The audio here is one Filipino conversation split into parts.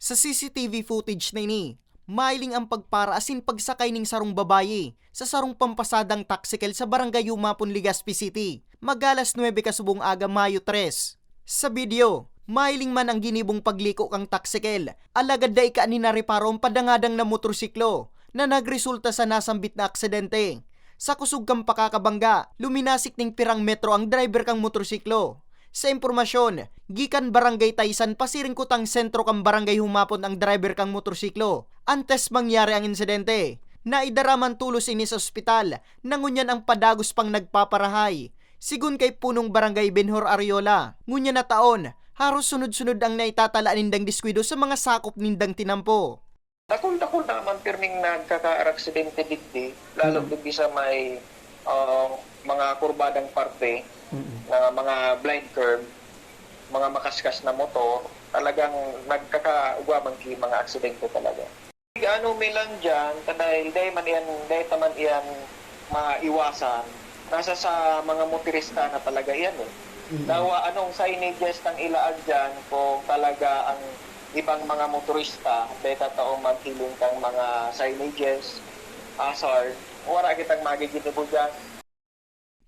Sa CCTV footage na ini, mailing ang pagpara asin pagsakay ning sarong babayi sa sarong pampasadang taxikel sa Barangay Humapon, Legazpi City, magalas 9 kasubong aga Mayo 3. Sa video, mailing man ang ginibong pagliko kang taxikel, alagad da ika ni nareparo ang padangadang na motorsiklo na nagresulta sa nasambit na aksidente. Sa kusog kang pakakabangga, luminasik ning pirang metro ang driver kang motorsiklo. Sa impormasyon, gikan Barangay Taysan pasiring kutang sentro kang Barangay Humapon ang driver kang motorsiklo. Antes mangyari ang insidente, naidaraman tulos ini sa ospital, nangunyan ang padagos pang nagpaparahay. Sigun kay punong Barangay Benhor Ariola, ngunya na taon, haros sunod-sunod ang naitatala nindang diskwido sa mga sakop nindang tinampo. Dakol naman pirming nagkaka-aksidente digdi, lalo digdi sa may mga kurbadang parte, na mga blind curve, mga makaskas na motor, talagang nagkakaugwaman ki mga aksidente talaga. Ano may lang dyan, dahil dahil taman iyan maiwasan, nasa sa mga motorista na talaga yan eh. Dawa anong signages ng ilaag dyan kung talaga ang ibang mga motorista, dahil tataong maghilong kang mga signages, hazard, wala kitang magigitibo dyan.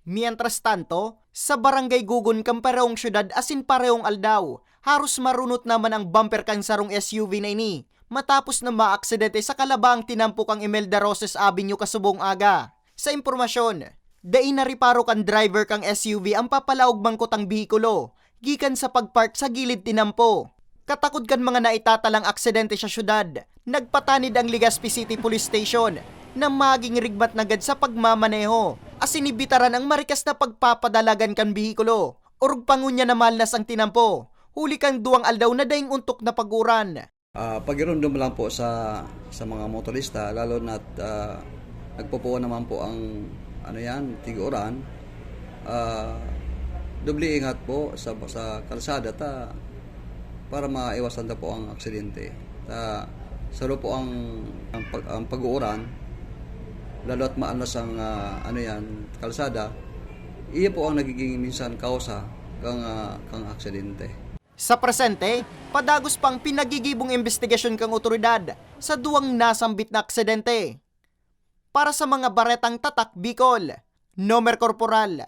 Mientras tanto, sa Barangay Gugon kang parehong syudad asin parehong aldaw, haros marunot naman ang bumper kang sarong SUV na ini, matapos na maaksidente sa kalabang tinampo kang Imelda Roses Avenue kasubong aga. Sa impormasyon, dai nariparo kang driver kang SUV ang papalaog bangkot ang bihikulo, gikan sa pagpark sa gilid tinampo. Katakod kan mga naitatalang aksidente sa syudad, nagpatanid ang Legazpi City Police Station na maging rigmat na gad sa pagmamaneho, asin ibitaran ang marikas na pagpapadalagan kan bihikulo, urug pangunya na malnas ang tinampo, huli kang duwang aldaw na daing untok na paguran. Pagirundom lang po sa mga motorista, lalo na't nagpupuan naman po ang tiguran, doble ingat po sa kalsada para maiwasan po ang aksidente. Salo po ang pag-uuran, lalo at maalas ang kalsada, iya po ang nagiging minsan kausa kang aksidente. Sa presente, padagos pang pinagigibong investigasyon kang otoridad sa duwang nasambit na aksidente. Para sa mga baretang tatak Bicol, Nomer Corporal